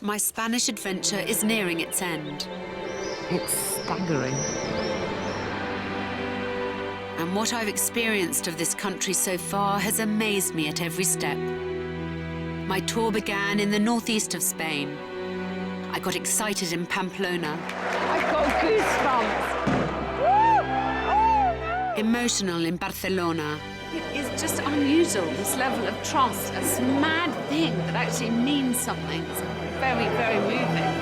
My Spanish adventure is nearing its end. It's staggering. And what I've experienced of this country so far has amazed me at every step. My tour began in the northeast of Spain. I got excited in Pamplona. I've got goosebumps. Emotional in Barcelona. It is just unusual, this level of trust, this mad thing that actually means something. It's very, very moving.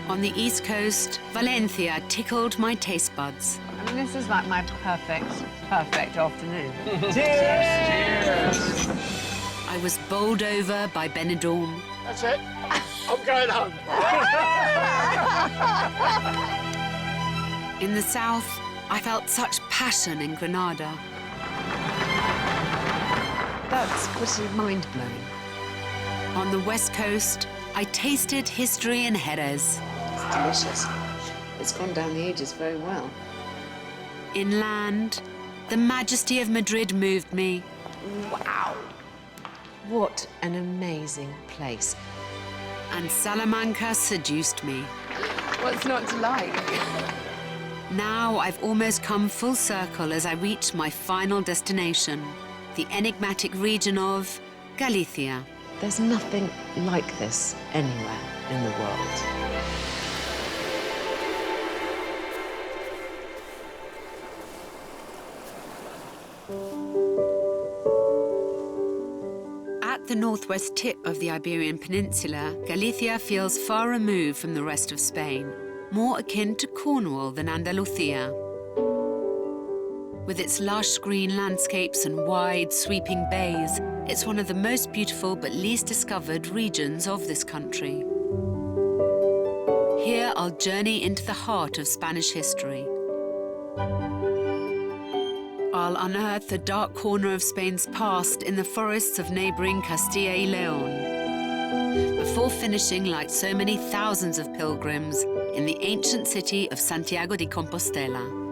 On the East Coast, Valencia tickled my taste buds. I mean, this is like my perfect afternoon. Cheers! I was bowled over by Benidorm. That's it. I'm going home. In the south, I felt such passion in Granada. That's pretty mind-blowing. On the west coast, I tasted history in Jerez. It's delicious. It's gone down the ages very well. Inland, the majesty of Madrid moved me. Wow. What an amazing place. And Salamanca seduced me. What's not to like? Now I've almost come full circle as I reach my final destination, the enigmatic region of Galicia. There's nothing like this anywhere in the world. At the northwest tip of the Iberian Peninsula, Galicia feels far removed from the rest of Spain, more akin to Cornwall than Andalusia. With its lush green landscapes and wide, sweeping bays, it's one of the most beautiful but least discovered regions of this country. Here, I'll journey into the heart of Spanish history. I'll unearth the dark corner of Spain's past in the forests of neighboring Castilla y León, before finishing, like so many thousands of pilgrims, in the ancient city of Santiago de Compostela.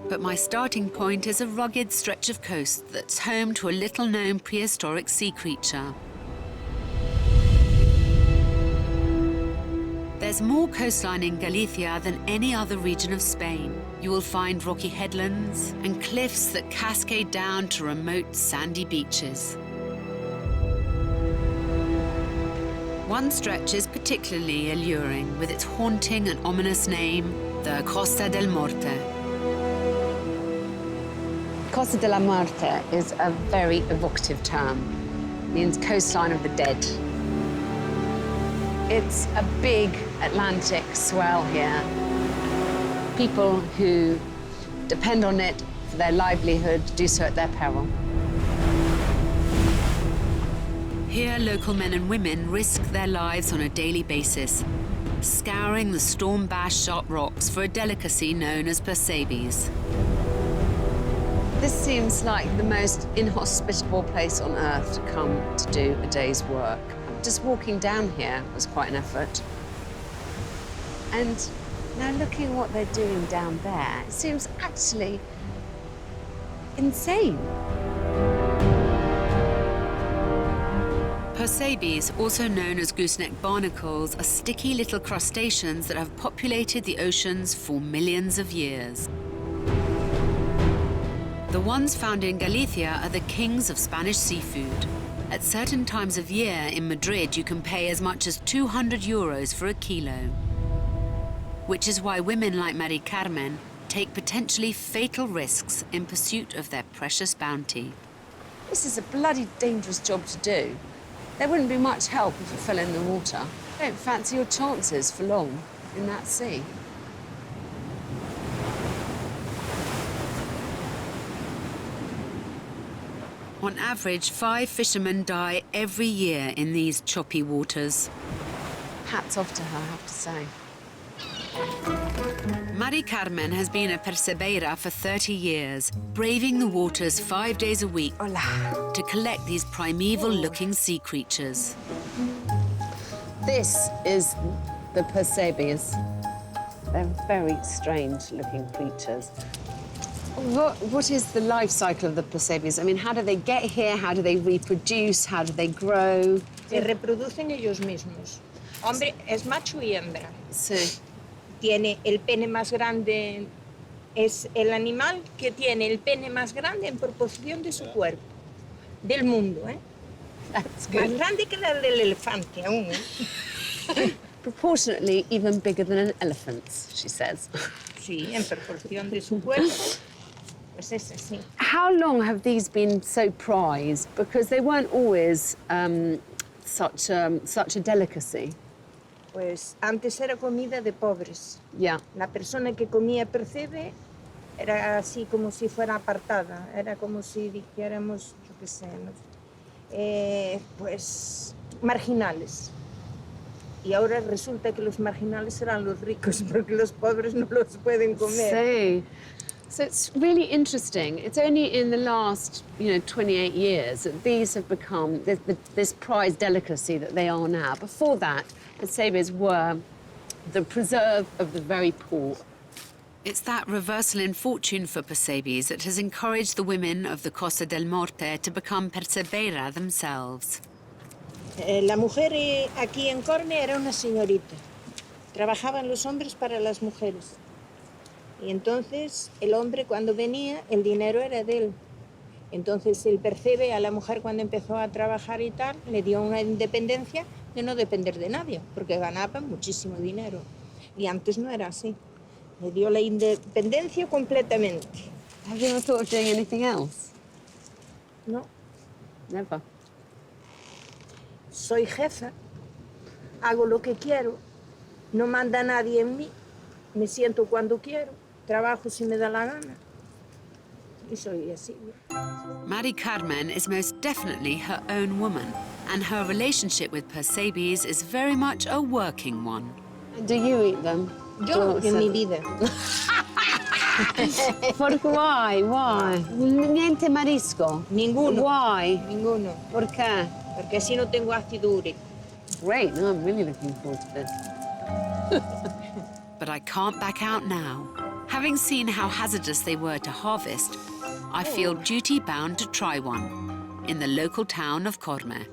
But my starting point is a rugged stretch of coast that's home to a little-known prehistoric sea creature. There's more coastline in Galicia than any other region of Spain. You will find rocky headlands and cliffs that cascade down to remote sandy beaches. One stretch is particularly alluring, with its haunting and ominous name, the Costa del Morte. Costa de la Muerte is a very evocative term. It means coastline of the dead. It's a big Atlantic swell here. People who depend on it for their livelihood do so at their peril. Here, local men and women risk their lives on a daily basis, scouring the storm-bashed sharp rocks for a delicacy known as percebes. This seems like the most inhospitable place on earth to come to do a day's work. Just walking down here was quite an effort. And now looking at what they're doing down there, it seems actually insane. Percebes, also known as gooseneck barnacles, are sticky little crustaceans that have populated the oceans for millions of years. The ones found in Galicia are the kings of Spanish seafood. At certain times of year in Madrid, you can pay as much as €200 for a kilo. Which is why women like Mari Carmen take potentially fatal risks in pursuit of their precious bounty. This is a bloody dangerous job to do. There wouldn't be much help if you fell in the water. Don't fancy your chances for long in that sea. On average, 5 fishermen die every year in these choppy waters. Hats off to her, I have to say. Mari Carmen has been a percebeira for 30 years, braving the waters 5 days a week to collect these primeval-looking sea creatures. This is the percebes. They're very strange-looking creatures. What is the life cycle of the percebes? I mean, how do they get here? How do they reproduce? How do they grow? Se reproducen ellos mismos. Hombre es macho y hembra. Sí. Tiene el pene más grande, es el animal que tiene el pene más grande en proporción de su cuerpo, del mundo, ¿eh? That's Más good. grande que la del elefante aún, ¿eh? Proportionately even bigger than an elephant's, she says. Sí, en proporción de su cuerpo. Pues es así. How long have these been so prized? Because they weren't always such a delicacy. Pues antes era comida de pobres. Yeah. La persona que comía percebe era así como si fuera apartada, era como si dijéramos, yo qué sé, ¿no? Pues marginales. Y ahora resulta que los marginales serán los ricos porque los pobres no los pueden comer. So it's really interesting. It's only in the last, 28 years that these have become this prized delicacy that they are now. Before that, percebes were the preserve of the very poor. It's that reversal in fortune for percebes that has encouraged the women of the Costa del Morte to become percebera themselves. La mujer aquí en Corme era una señorita. Trabajaban los hombres para las mujeres. Y entonces el hombre cuando venía, el dinero era de él. Entonces el percebe a la mujer cuando empezó a trabajar y tal, le dio una independencia de no depender de nadie, porque ganaba muchísimo dinero. Y antes no era así. Le dio la independencia completamente. Have you ever thought of doing anything else? No, Never. soy jefa, hago lo que quiero, no manda nadie en mí, me siento cuando quiero, trabajo si me da la gana. Y soy así. Mari Carmen is most definitely her own woman, and her relationship with percebes is very much a working one. Do you eat them? Yo en mi vida. Why? Niente marisco? Ninguno. Why? Ninguno. ¿Por qué? Porque así no tengo ácido úrico. Great. No, I'm really looking forward to this. But I can't back out now. Having seen how hazardous they were to harvest, I feel duty-bound to try one in the local town of Corme.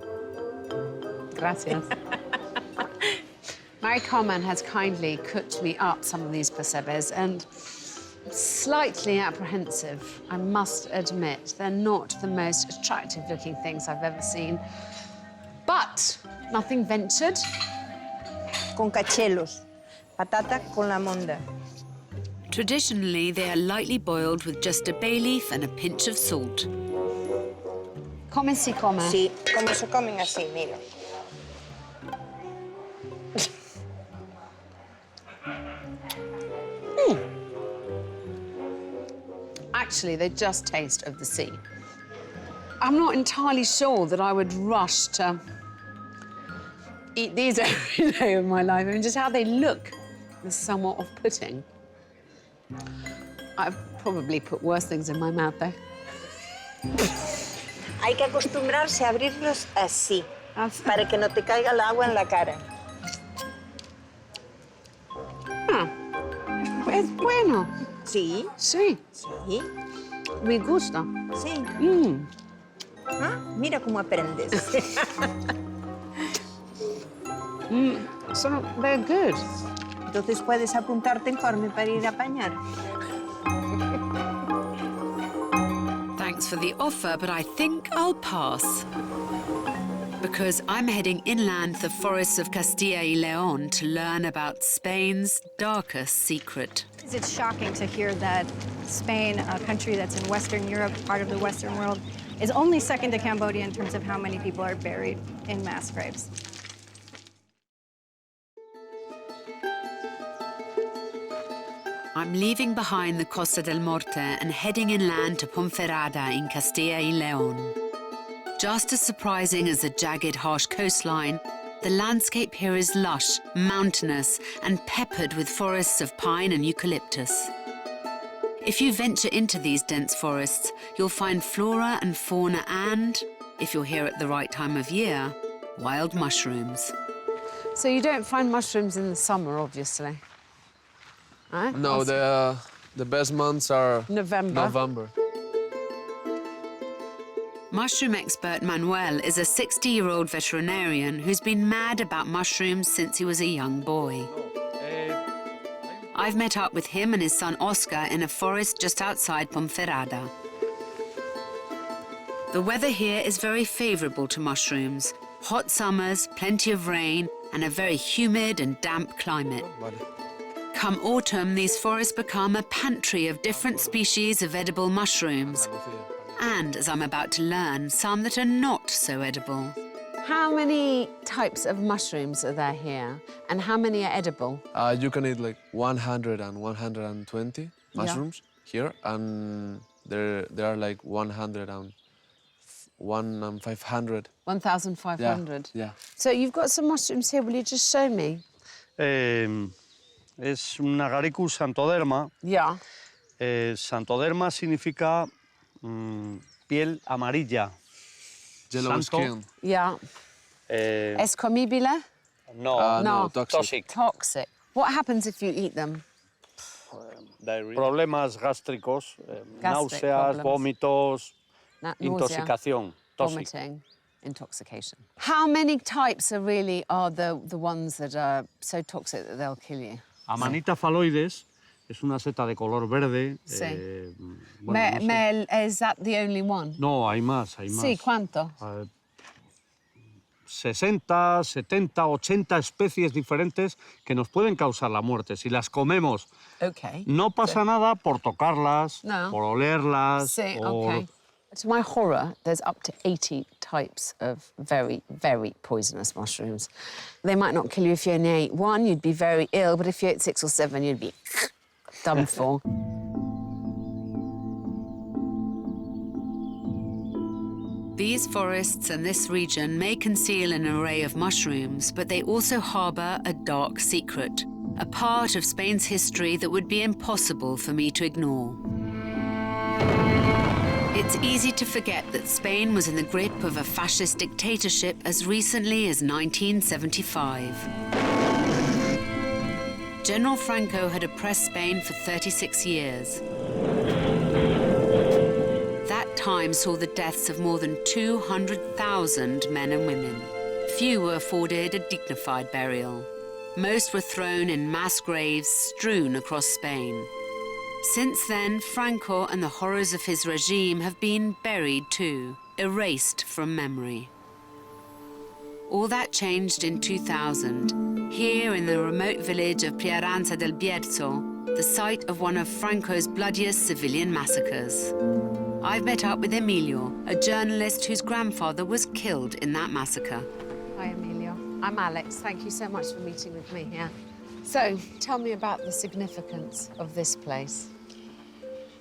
Gracias. Mari Carmen has kindly cooked me up some of these percebes, and slightly apprehensive, I must admit. They're not the most attractive-looking things I've ever seen. But nothing ventured. Con cachelos. Patata con la monda. Traditionally, they are lightly boiled with just a bay leaf and a pinch of salt. Come si come. Sí, como se comen así, mira. Actually, they just taste of the sea. I'm not entirely sure that I would rush to eat these every day of my life. I mean, just how they look is somewhat off-putting. I've probably put worse things in my mouth, though. Hay que acostumbrarse a abrirlos así, Así. para que no te caiga el agua en la cara. Es bueno. Sí, Sí, sí, me gusta. sí. Mm. Ah, mira cómo aprendes. So they're good. Entonces puedes apuntarte en Corme para ir a apañar. Thanks for the offer, but I think I'll pass. Because I'm heading inland to the forests of Castilla y León to learn about Spain's darkest secret. It's shocking to hear that Spain, a country that's in Western Europe, part of the Western world, is only second to Cambodia in terms of how many people are buried in mass graves. I'm leaving behind the Costa del Morte and heading inland to Ponferrada in Castilla y León. Just as surprising as the jagged, harsh coastline, the landscape here is lush, mountainous, and peppered with forests of pine and eucalyptus. If you venture into these dense forests, you'll find flora and fauna and, if you're here at the right time of year, wild mushrooms. So you don't find mushrooms in the summer, obviously. Right? No, the best months are November. November. Mushroom expert Manuel is a 60-year-old veterinarian who's been mad about mushrooms since he was a young boy. I've met up with him and his son Oscar in a forest just outside Ponferrada. The weather here is very favorable to mushrooms. Hot summers, plenty of rain, and a very humid and damp climate. Come autumn, these forests become a pantry of different species of edible mushrooms. And, as I'm about to learn, some that are not so edible. How many types of mushrooms are there here? And how many are edible? You can eat like 100 and 120 mushrooms here, and there are like 100 and 500. 1,500? Yeah. So you've got some mushrooms here. Will you just show me? Es un agaricus santoderma. Yeah. Santoderma significa piel amarilla. Yellow Santo. skin. Yeah. Es comibile? No, No. Toxic. Toxic. What happens if you eat them? Problemas gástricos, náuseas, problems. vómitos, Nausea, intoxicación. Toxic. vomiting, intoxication. How many types are the ones that are so toxic that they'll kill you? Amanita phalloides es una seta de color verde. Sí. Bueno, no sé. Is that the only one? No, hay más, hay más. Sí, ¿cuánto? 60, 70, 80 especies diferentes que nos pueden causar la muerte. Si las comemos, Okay. no pasa nada por tocarlas, No. por olerlas. Sí, por... okay. To my horror, there's up to 80 types of very, very poisonous mushrooms. They might not kill you if you only ate one, you'd be very ill, but if you ate 6 or 7, you'd be done for. These forests and this region may conceal an array of mushrooms, but they also harbour a dark secret, a part of Spain's history that would be impossible for me to ignore. It's easy to forget that Spain was in the grip of a fascist dictatorship as recently as 1975. General Franco had oppressed Spain for 36 years. That time saw the deaths of more than 200,000 men and women. Few were afforded a dignified burial. Most were thrown in mass graves strewn across Spain. Since then, Franco and the horrors of his regime have been buried too, erased from memory. All that changed in 2000, here in the remote village of Prieranza del Bierzo, the site of one of Franco's bloodiest civilian massacres. I've met up with Emilio, a journalist whose grandfather was killed in that massacre. Hi, Emilio. I'm Alex. Thank you so much for meeting with me here. So, tell me about the significance of this place.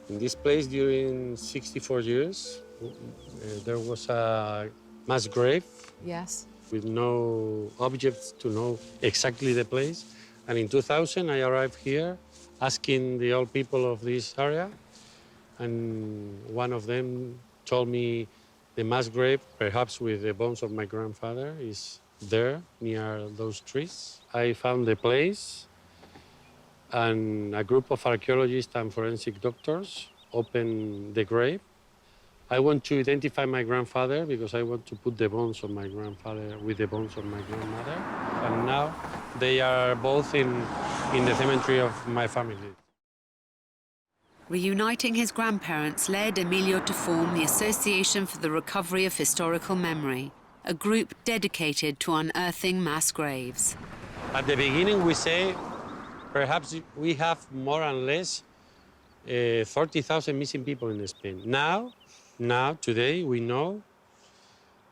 In this place, during 64 years, there was a mass grave Yes. with no objects to know exactly the place. And in 2000, I arrived here asking the old people of this area, and one of them told me the mass grave, perhaps with the bones of my grandfather, is there near those trees. I found the place, and a group of archaeologists and forensic doctors opened the grave. I want to identify my grandfather because I want to put the bones of my grandfather with the bones of my grandmother. And now they are both in the cemetery of my family. Reuniting his grandparents led Emilio to form the Association for the Recovery of Historical Memory, a group dedicated to unearthing mass graves. At the beginning, we say perhaps we have more or less 30,000 missing people in Spain. Now, today, we know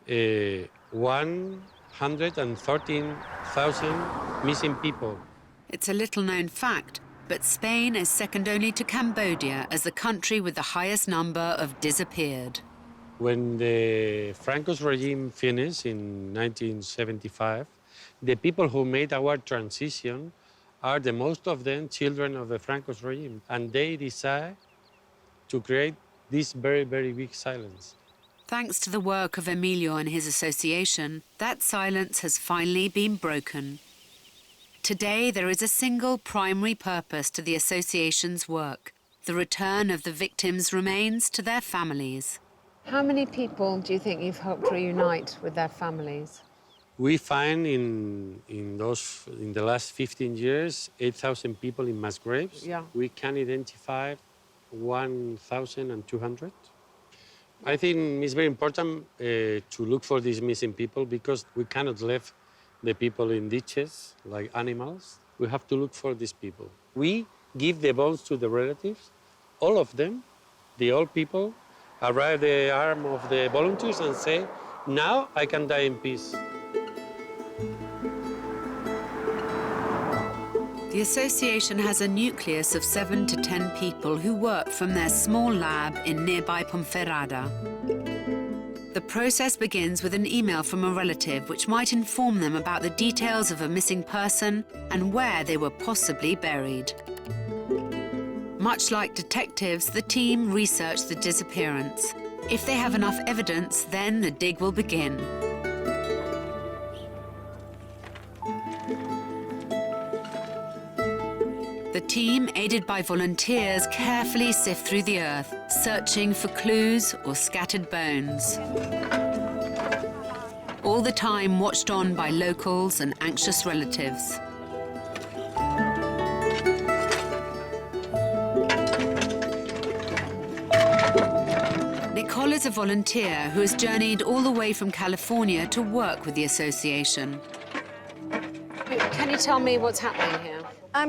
113,000 missing people. It's a little-known fact, but Spain is second only to Cambodia as the country with the highest number of disappeared. When the Franco's regime finished in 1975, the people who made our transition are the most of them children of the Franco's regime, and they decide to create this very, very big silence. Thanks to the work of Emilio and his association, that silence has finally been broken. Today, there is a single primary purpose to the association's work: the return of the victims' remains to their families. How many people do you think you've helped reunite with their families? We find in the last 15 years, 8,000 people in mass graves. Yeah. We can identify 1,200. I think it's very important to look for these missing people because we cannot leave the people in ditches like animals. We have to look for these people. We give the bones to the relatives, all of them, the old people, arrive the arm of the volunteers and say, now I can die in peace. The association has a nucleus of 7 to 10 people who work from their small lab in nearby Ponferrada. The process begins with an email from a relative which might inform them about the details of a missing person and where they were possibly buried. Much like detectives, the team research the disappearance. If they have enough evidence, then the dig will begin. The team, aided by volunteers, carefully sift through the earth, searching for clues or scattered bones. All the time watched on by locals and anxious relatives. Nicole is a volunteer who has journeyed all the way from California to work with the association. Can you tell me what's happening here?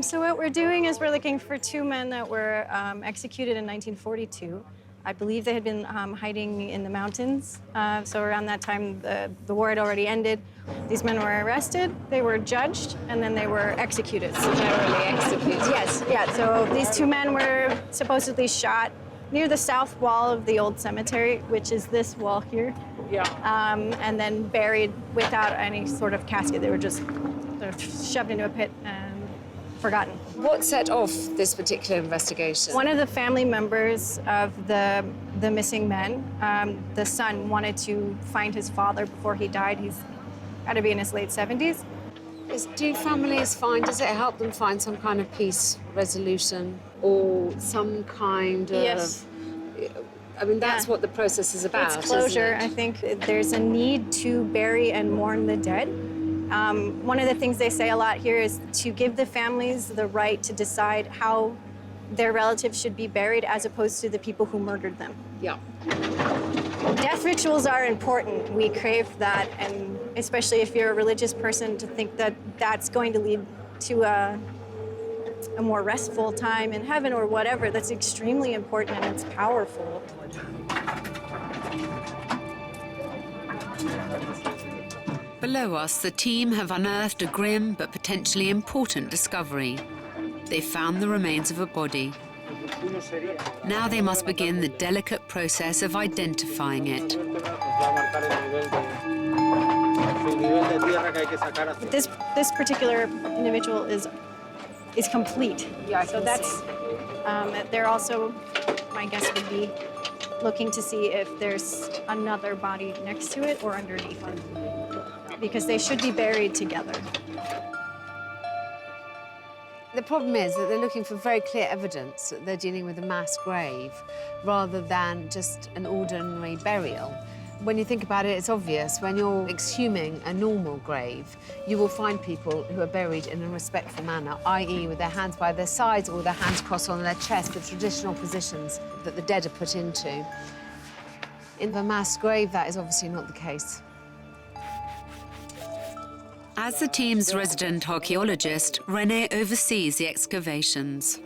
So what we're doing is we're looking for 2 men that were executed in 1942. I believe they had been hiding in the mountains. So around that time, the war had already ended. These men were arrested, they were judged, and then they were executed. Summarily executed? Yes, yeah. So these 2 men were supposedly shot near the south wall of the old cemetery, which is this wall here. Yeah. And then buried without any sort of casket. They were just shoved into a pit and forgotten. What set off this particular investigation? One of the family members of the missing men, the son, wanted to find his father before he died. He's got to be in his late 70s. Do families does it help them find some kind of peace resolution or some kind of... Yes. I mean, that's what the process is about, It's closure. isn't it? I think there's a need to bury and mourn the dead. One of the things they say a lot here is to give the families the right to decide how their relatives should be buried as opposed to the people who murdered them. Yeah. Death rituals are important. We crave that, and especially if you're a religious person, to think that that's going to lead to a more restful time in heaven or whatever, that's extremely important and it's powerful. Below us, the team have unearthed a grim but potentially important discovery. They found the remains of a body. Now they must begin the delicate process of identifying it. But this particular individual is complete. Yeah, so that's they're also, my guess would be, looking to see if there's another body next to it or underneath it, because they should be buried together. The problem is that they're looking for very clear evidence that they're dealing with a mass grave rather than just an ordinary burial. When you think about it, it's obvious. When you're exhuming a normal grave, you will find people who are buried in a respectful manner, i.e. with their hands by their sides or their hands crossed on their chest, the traditional positions that the dead are put into. In a mass grave, that is obviously not the case. As the team's resident archaeologist, René oversees the excavations.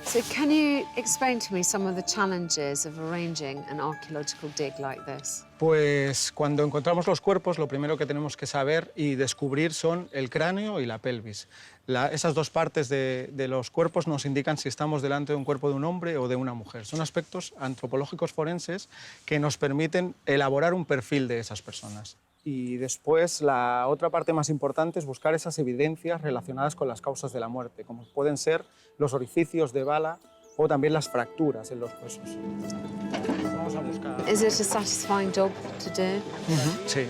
So can you explain to me some of the challenges of arranging an archaeological dig like this? Pues cuando encontramos los cuerpos, lo primero que tenemos que saber y descubrir son el cráneo y la pelvis. Esas dos partes de los cuerpos nos indican si estamos delante de un cuerpo de un hombre o de una mujer. Son aspectos antropológicos forenses que nos permiten elaborar un perfil de esas personas. Y después, la otra parte más importante es buscar esas evidencias relacionadas con las causas de la muerte, como pueden ser los orificios de bala o también las fracturas en los huesos. Vamos a buscar... Is it a satisfying job to do? Sí.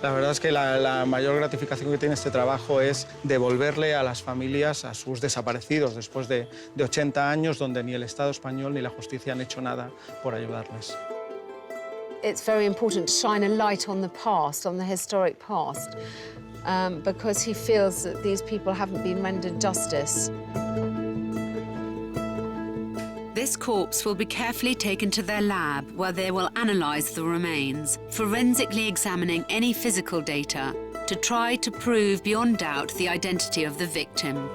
La verdad es que la mayor gratificación que tiene este trabajo es devolverle a las familias a sus desaparecidos después de 80 años donde ni el Estado español ni la justicia han hecho nada por ayudarles. it's very important to shine a light on the past, on the historic past, because he feels that these people haven't been rendered justice. This corpse will be carefully taken to their lab, where they will analyse the remains, forensically examining any physical data to try to prove beyond doubt the identity of the victim.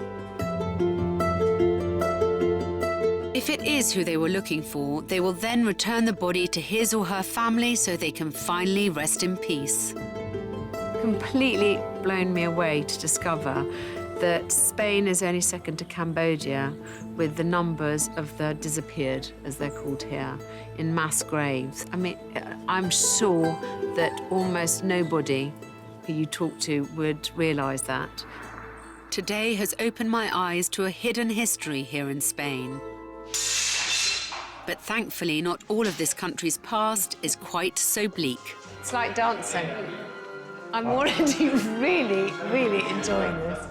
If it is who they were looking for, they will then return the body to his or her family so they can finally rest in peace. Completely blown me away to discover that Spain is only second to Cambodia with the numbers of the disappeared, as they're called here, in mass graves. I mean, I'm sure that almost nobody who you talk to would realise that. Today has opened my eyes to a hidden history here in Spain. But thankfully, not all of this country's past is quite so bleak. It's like dancing. I'm already really, really enjoying this.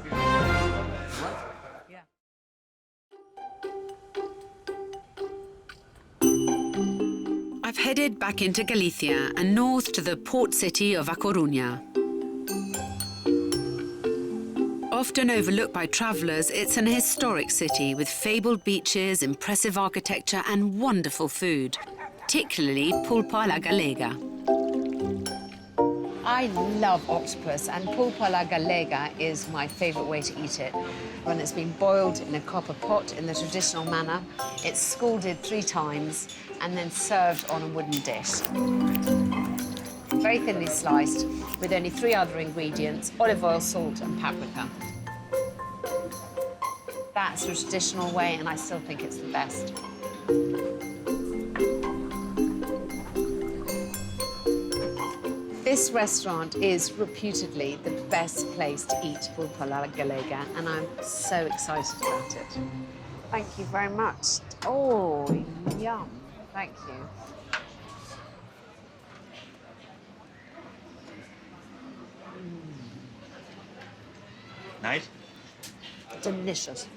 I've headed back into Galicia and north to the port city of A Coruña. Often overlooked by travellers, it's an historic city with fabled beaches, impressive architecture and wonderful food, particularly pulpa a la gallega. I love octopus, and pulpa a la gallega is my favourite way to eat it. When it's been boiled in a copper pot in the traditional manner, it's scalded 3 times and then served on a wooden dish. Very thinly sliced, with only 3 other ingredients: olive oil, salt and paprika. That's the traditional way, and I still think it's the best. This restaurant is reputedly the best place to eat pulpa a la gallega, and I'm so excited about it. Thank you very much. Oh, yum. Thank you. Nice? Delicious.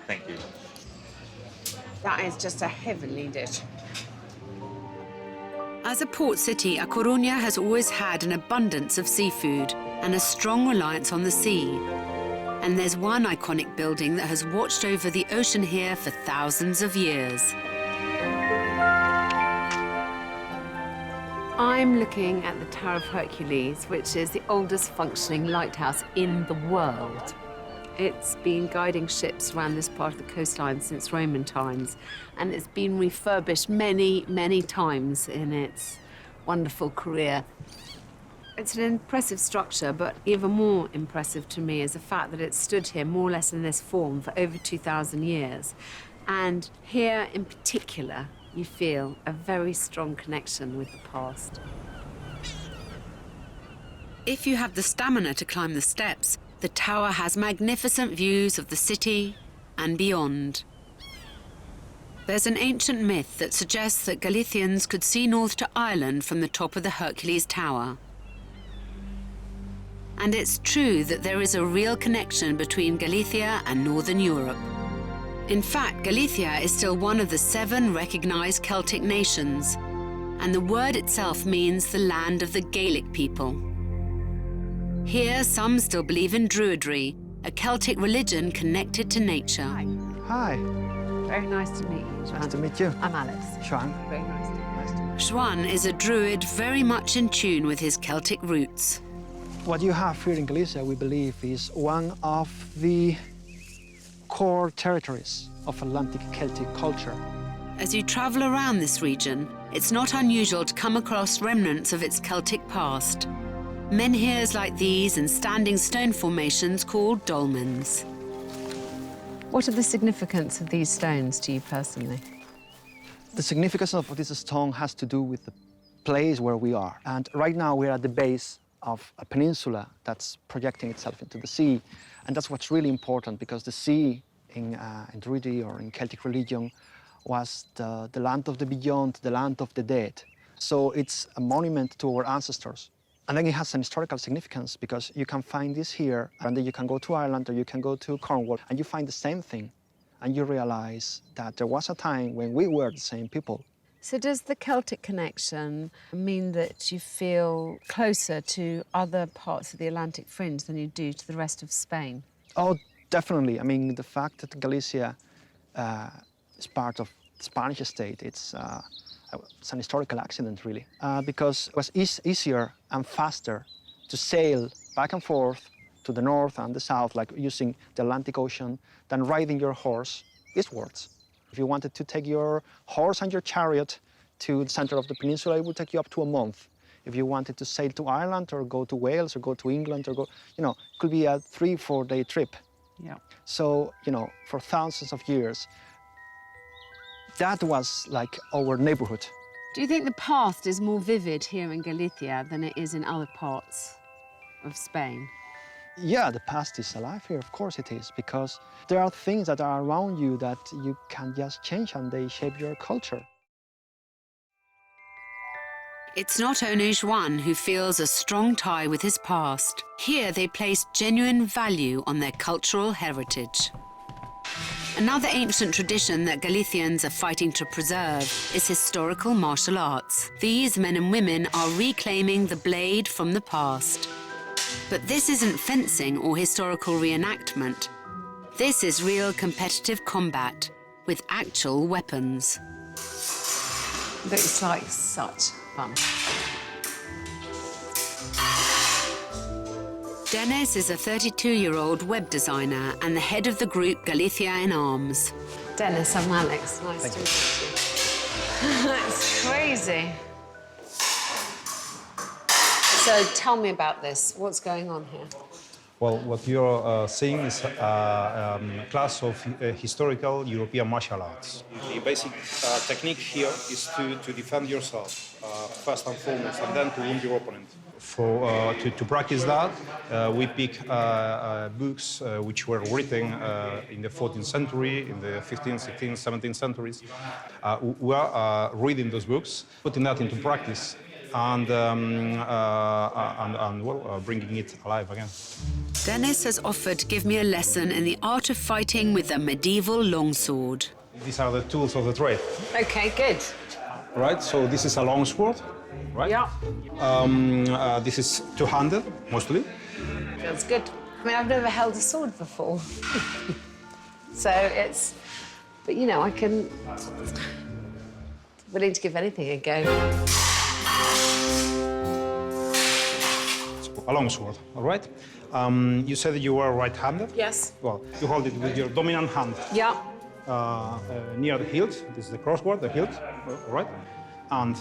Thank you. That is just a heavenly dish. As a port city, A Coruña has always had an abundance of seafood and a strong reliance on the sea. And there's one iconic building that has watched over the ocean here for thousands of years. I'm looking at the Tower of Hercules, which is the oldest functioning lighthouse in the world. It's been guiding ships around this part of the coastline since Roman times, and it's been refurbished many, many times in its wonderful career. It's an impressive structure, but even more impressive to me is the fact that it's stood here more or less in this form for over 2,000 years. And here in particular, you feel a very strong connection with the past. If you have the stamina to climb the steps, the tower has magnificent views of the city and beyond. There's an ancient myth that suggests that Galicians could see north to Ireland from the top of the Hercules Tower. And it's true that there is a real connection between Galicia and Northern Europe. In fact, Galicia is still one of the 7 recognized Celtic nations, and the word itself means the land of the Gaelic people. Here, some still believe in Druidry, a Celtic religion connected to nature. Hi. Very nice to meet you, Joan. Nice to meet you. I'm Alice. Joan. Very nice to meet you. Juan is a Druid very much in tune with his Celtic roots. What you have here in Galicia, we believe, is one of the core territories of Atlantic Celtic culture. As you travel around this region, it's not unusual to come across remnants of its Celtic past. Menhirs like these and standing stone formations called dolmens. What are the significance of these stones to you personally? The significance of this stone has to do with the place where we are. And right now we're at the base of a peninsula that's projecting itself into the sea. And that's what's really important, because the sea in Druidry or in Celtic religion was the land of the beyond, the land of the dead. So it's a monument to our ancestors. And then it has an historical significance, because you can find this here, and then you can go to Ireland or you can go to Cornwall and you find the same thing. And you realize that there was a time when we were the same people. So does the Celtic connection mean that you feel closer to other parts of the Atlantic fringe than you do to the rest of Spain? Oh, definitely. I mean, the fact that Galicia is part of the Spanish state, it's an historical accident, really, because it was easier and faster to sail back and forth to the north and the south, like using the Atlantic Ocean, than riding your horse eastwards. If you wanted to take your horse and your chariot to the center of the peninsula, it would take you up to a month. If you wanted to sail to Ireland or go to Wales or go to England or go, you know, it could be a 3-4 day trip. Yeah. So, you know, for thousands of years, that was like our neighborhood. Do you think the past is more vivid here in Galicia than it is in other parts of Spain? Yeah, the past is alive here, of course it is, because there are things that are around you that you can just change and they shape your culture. It's not only Juan who feels a strong tie with his past. Here they place genuine value on their cultural heritage. Another ancient tradition that Galicians are fighting to preserve is historical martial arts. These men and women are reclaiming the blade from the past. But this isn't fencing or historical reenactment. This is real competitive combat with actual weapons. Looks like such fun. Dennis is a 32-year-old web designer and the head of the group Galicia in Arms. Dennis, I'm Alex. Nice to meet you. That's crazy. So tell me about this. What's going on here? Well, what you're seeing is a class of historical European martial arts. The basic technique here is to defend yourself, first and foremost, and then to wound your opponent. To practice that, we pick books which were written in the 14th century, in the 15th, 16th, 17th centuries. We are reading those books, putting that into practice, and bringing it alive again. Dennis has offered to give me a lesson in the art of fighting with a medieval longsword. These are the tools of the trade. Okay, good. Right, so this is a longsword, right? Yeah. This is two-handed, mostly. Feels good. I mean, I've never held a sword before. So it's... But, you know, I can... willing to give anything a go. A longsword, all right? You said that you were right-handed? Yes. Well, you hold it with your dominant hand. Yeah. Near the hilt. This is the crossguard, the hilt, all right? And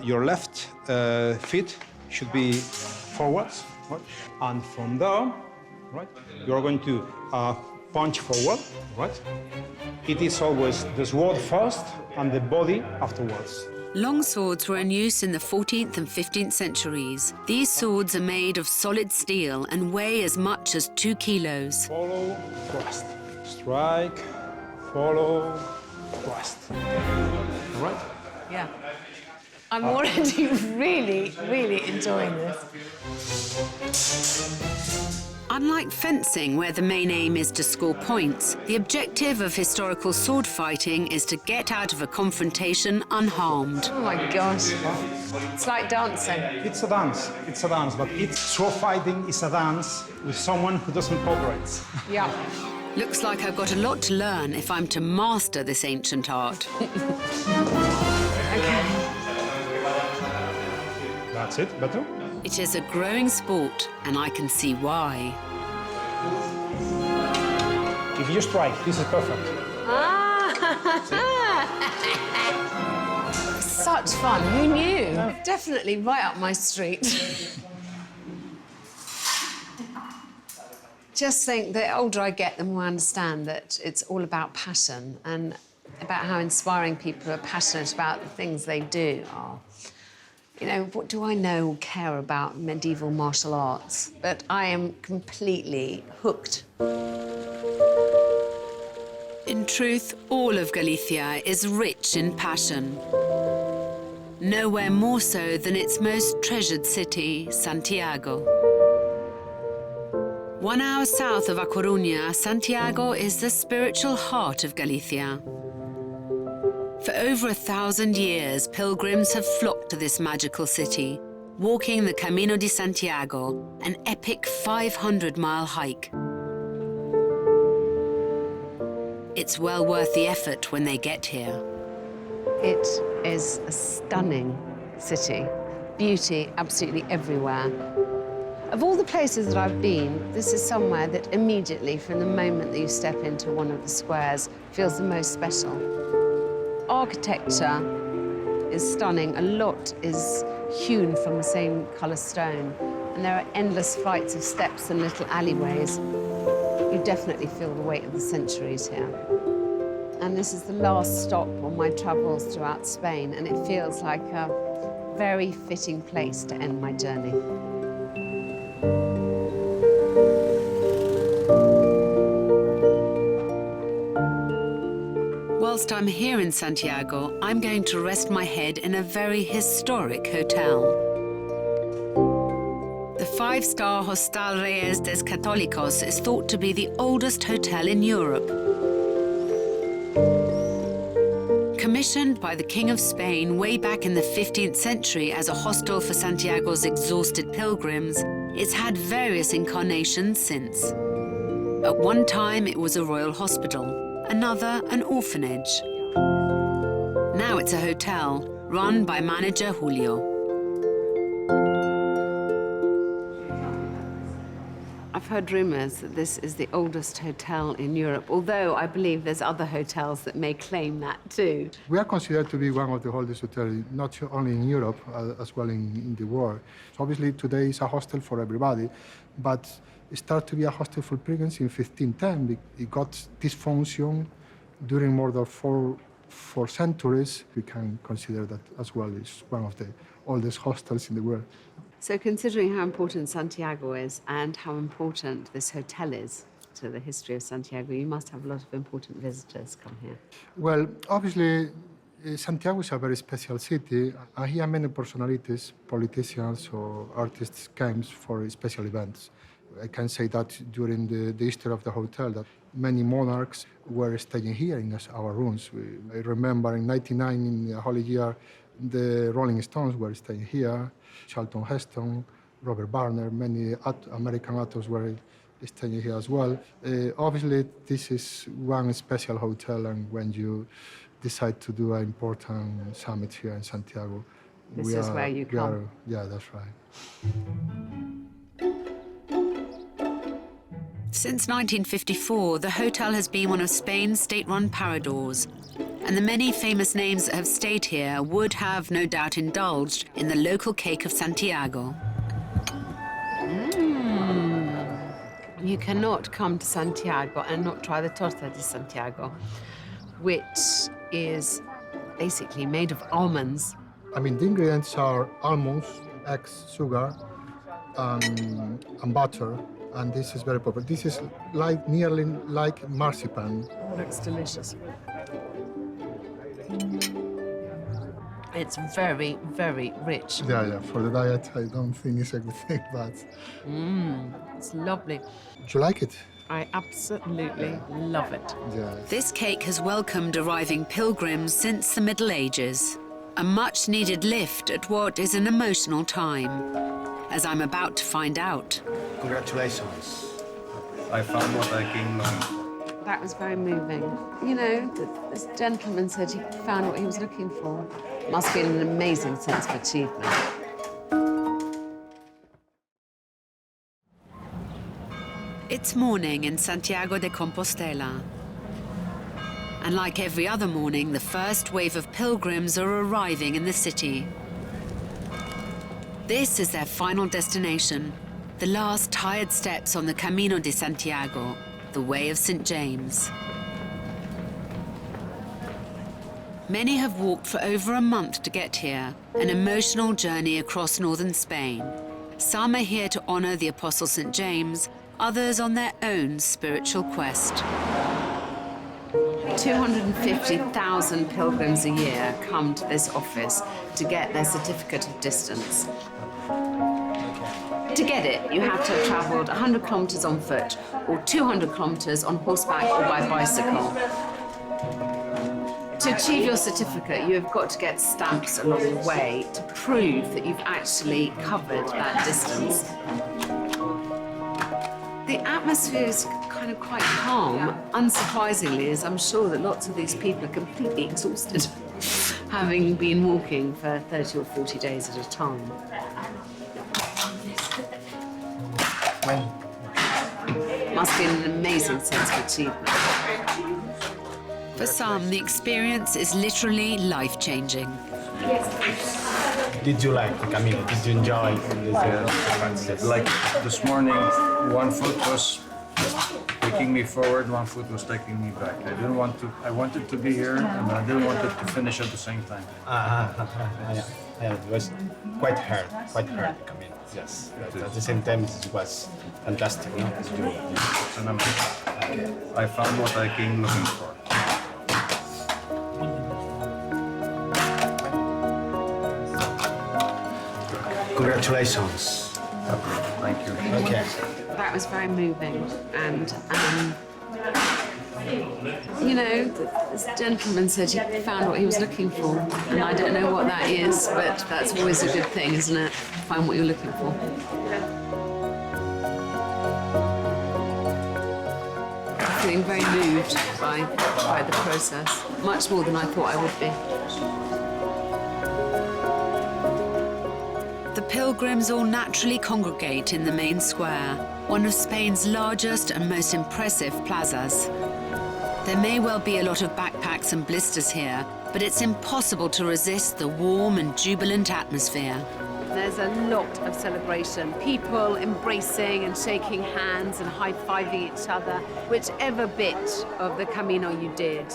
your left feet should be forwards, right? And from there, right, you're going to punch forward, right? It is always the sword first and the body afterwards. Longswords were in use in the 14th and 15th centuries. These swords are made of solid steel and weigh as much as 2 kilos. Follow, thrust. Strike, follow, thrust. All right? Yeah. I'm already really, really enjoying this. Unlike fencing, where the main aim is to score points, the objective of historical sword fighting is to get out of a confrontation unharmed. Oh my gosh. It's like dancing. It's a dance, but sword fighting is a dance with someone who doesn't cooperate. Yeah. Looks like I've got a lot to learn if I'm to master this ancient art. Okay. That's it, better? It is a growing sport, and I can see why. If you strike, this is perfect. Such fun. Who knew? Definitely right up my street. Just think the older I get, the more I understand that it's all about passion and about how inspiring people are passionate about the things they do are. You know, what do I know or care about medieval martial arts? But I am completely hooked. In truth, all of Galicia is rich in passion. Nowhere more so than its most treasured city, Santiago. 1 hour south of Coruña, Santiago is the spiritual heart of Galicia. For over 1,000 years, pilgrims have flocked to this magical city, walking the Camino de Santiago, an epic 500-mile hike. It's well worth the effort when they get here. It is a stunning city. Beauty absolutely everywhere. Of all the places that I've been, this is somewhere that immediately, from the moment that you step into one of the squares, feels the most special. Architecture is stunning. A lot is hewn from the same colour stone, and there are endless flights of steps and little alleyways. You definitely feel the weight of the centuries here. And this is the last stop on my travels throughout Spain, and it feels like a very fitting place to end my journey. Whilst I'm here in Santiago, I'm going to rest my head in a very historic hotel. The 5-star Hostal Reyes des Católicos is thought to be the oldest hotel in Europe. Commissioned by the King of Spain way back in the 15th century as a hostel for Santiago's exhausted pilgrims, it's had various incarnations since. At one time, it was a royal hospital, another an orphanage. Now it's a hotel, run by manager Julio. I've heard rumours that this is the oldest hotel in Europe, although I believe there's other hotels that may claim that too. We are considered to be one of the oldest hotels, not only in Europe, as well in the world. So obviously today it's a hostel for everybody, but it started to be a hostel for pilgrims in 1510. It got this function during more than four centuries. We can consider that as well as one of the oldest hostels in the world. So considering how important Santiago is and how important this hotel is to the history of Santiago, you must have a lot of important visitors come here. Well, obviously, Santiago is a very special city, and here many personalities, politicians or artists came for special events. I can say that during the history of the hotel, that many monarchs were staying here in our rooms. I remember in 1999, in the holy year, the Rolling Stones were staying here, Charlton Heston, Robert Barner, many American actors were staying here as well. Obviously, this is one special hotel, and when you decide to do an important summit here in Santiago, this is where you come. Yeah, that's right. Since 1954, the hotel has been one of Spain's state-run paradors, and the many famous names that have stayed here would have no doubt indulged in the local cake of Santiago. You cannot come to Santiago and not try the torta de Santiago, which is basically made of almonds. I mean, the ingredients are almonds, eggs, sugar, and butter, and this is very popular. This is nearly like marzipan. It looks delicious. It's very, very rich. Yeah, for the diet, I don't think it's a good thing, but... It's lovely. Do you like it? I absolutely love it. Yeah. This cake has welcomed arriving pilgrims since the Middle Ages. A much-needed lift at what is an emotional time, as I'm about to find out. Congratulations. I found what I came looking for. That was very moving. You know, this gentleman said he found what he was looking for. Must be an amazing sense of achievement. It's morning in Santiago de Compostela. And like every other morning, the first wave of pilgrims are arriving in the city. This is their final destination, the last tired steps on the Camino de Santiago, the Way of St. James. Many have walked for over a month to get here, an emotional journey across northern Spain. Some are here to honor the Apostle St. James, others on their own spiritual quest. 250,000 pilgrims a year come to this office to get their certificate of distance. To get it, you have to have travelled 100 kilometres on foot, or 200 kilometres on horseback or by bicycle. To achieve your certificate, you have got to get stamps along the way to prove that you've actually covered that distance. The atmosphere is kind of quite calm, unsurprisingly, as I'm sure that lots of these people are completely exhausted, having been walking for 30 or 40 days at a time. Must be an amazing sense of achievement. For some, the experience is literally life-changing. Did you like the Camino? Did you enjoy this? Like this morning, one foot was taking me forward, one foot was taking me back. I didn't want to. I wanted to be here, and I didn't want it to finish at the same time. Yeah, it was quite hard, the Camino. Yes, but at the same time, it was fantastic. No? I found what I came looking for. Congratulations. Thank you. Okay. That was very moving, and you know, this gentleman said he found what he was looking for, and I don't know what that is, but that's always a good thing, isn't it? Find what you're looking for. I'm feeling very moved by the process, much more than I thought I would be. The pilgrims all naturally congregate in the main square, one of Spain's largest and most impressive plazas. There may well be a lot of backpacks and blisters here, but it's impossible to resist the warm and jubilant atmosphere. There's a lot of celebration, people embracing and shaking hands and high-fiving each other, whichever bit of the Camino you did.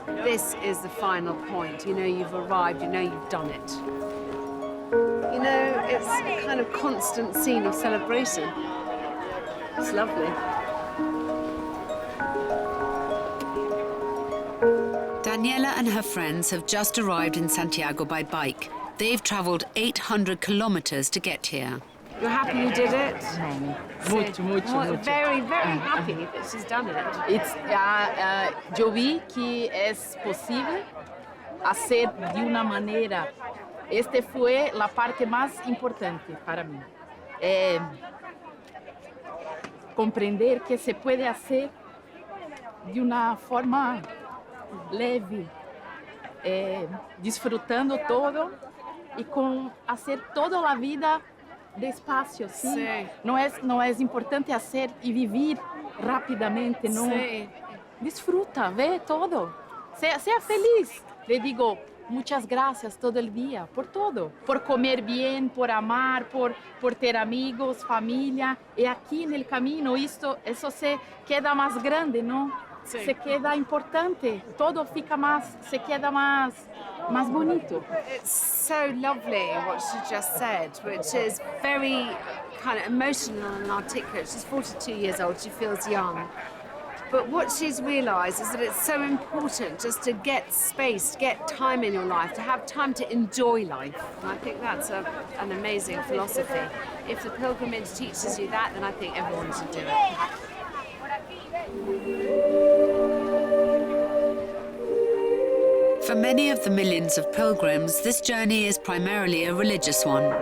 This is the final point. You know you've arrived, you know you've done it. You know, it's a kind of constant scene of celebration. It's lovely. Daniela and her friends have just arrived in Santiago by bike. They've traveled 800 kilometers to get here. You're happy you did it? Mucho. Very, very happy that she's done it. Yo vi que es posible hacer de una manera. Este fue la parte más importante para mí. Comprender que se puede hacer de una forma leve, disfrutando todo y con hacer toda la vida despacio, ¿sí? Sí. No es importante hacer y vivir rápidamente, no. Sí. Disfruta, ve todo, sea feliz. Le digo, muchas gracias todo el día, por todo. Por comer bien, por amar, por ter amigos, familia. Y aquí en el camino eso se queda más grande, ¿no? Sí. Se queda importante. Todo se queda más bonito. It's so lovely what she just said, which is very kind of emotional and articulate. She's 42 years old, she feels young. But what she's realised is that it's so important just to get space, to get time in your life, to have time to enjoy life. And I think that's an amazing philosophy. If the pilgrimage teaches you that, then I think everyone should do it. For many of the millions of pilgrims, this journey is primarily a religious one.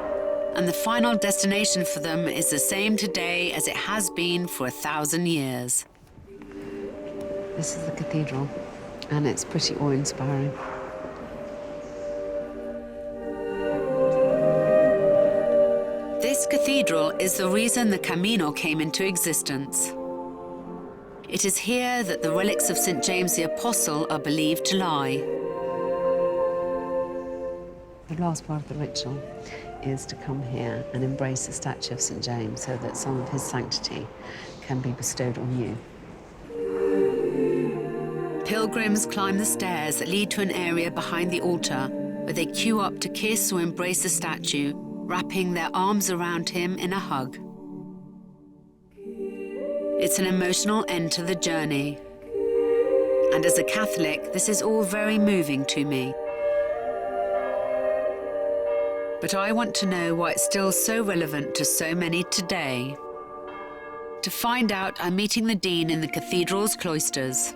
And the final destination for them is the same today as it has been for 1,000 years. This is the cathedral, and it's pretty awe-inspiring. This cathedral is the reason the Camino came into existence. It is here that the relics of St. James the Apostle are believed to lie. The last part of the ritual is to come here and embrace the statue of St. James so that some of his sanctity can be bestowed on you. Pilgrims climb the stairs that lead to an area behind the altar where they queue up to kiss or embrace the statue, wrapping their arms around him in a hug. It's an emotional end to the journey. And as a Catholic, this is all very moving to me. But I want to know why it's still so relevant to so many today. To find out, I'm meeting the Dean in the cathedral's cloisters.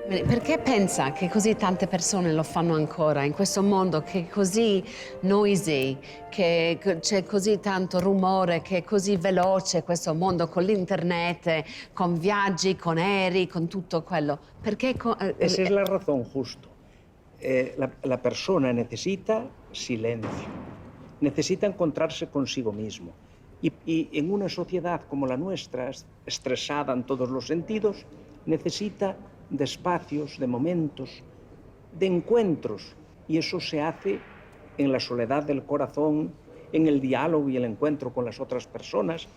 Perché pensa che così tante persone lo fanno ancora in questo mondo che è così noisy, che c'è così tanto rumore, che è così veloce questo mondo con l'internet, con viaggi, con aerei, con tutto quello? Perché Esa es la razón justo. La persona necesita silencio, necesita encontrarse consigo mismo. Y en una sociedad como la nuestra, estresada en todos los sentidos, necesita de espacios, de momentos, de encuentros. Y eso se hace en la soledad del corazón, en el diálogo y el encuentro con las otras personas,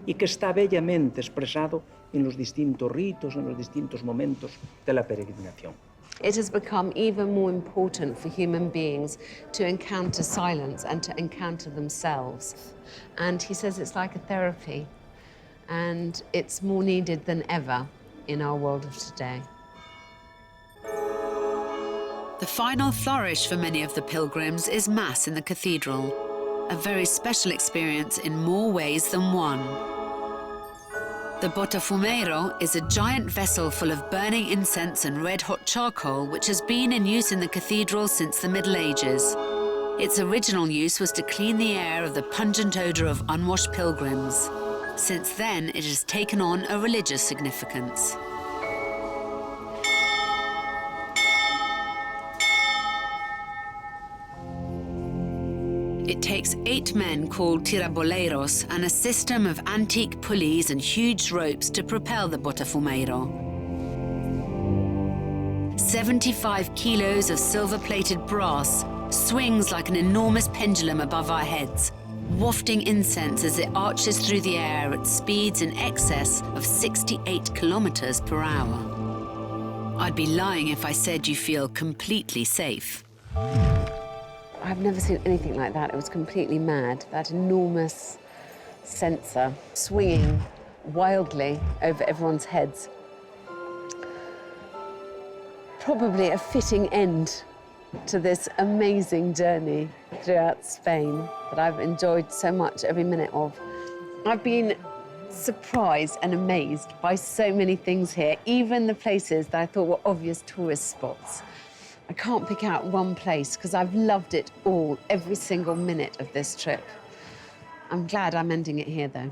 y que está bellamente expresado en los distintos ritos, en los distintos momentos de la peregrinación. It has become even more important for human beings to encounter silence and to encounter themselves. And he says it's like a therapy, and it's more needed than ever in our world of today. The final flourish for many of the pilgrims is Mass in the cathedral, a very special experience in more ways than one. The botafumeiro is a giant vessel full of burning incense and red-hot charcoal which has been in use in the cathedral since the Middle Ages. Its original use was to clean the air of the pungent odour of unwashed pilgrims. Since then, it has taken on a religious significance. It takes 8 men called tiraboleiros and a system of antique pulleys and huge ropes to propel the botafumeiro. 75 kilos of silver-plated brass swings like an enormous pendulum above our heads, wafting incense as it arches through the air at speeds in excess of 68 kilometers per hour. I'd be lying if I said you feel completely safe. I've never seen anything like that. It was completely mad. That enormous censer swinging wildly over everyone's heads. Probably a fitting end to this amazing journey throughout Spain that I've enjoyed so much every minute of. I've been surprised and amazed by so many things here, even the places that I thought were obvious tourist spots. I can't pick out one place because I've loved it all, every single minute of this trip. I'm glad I'm ending it here, though.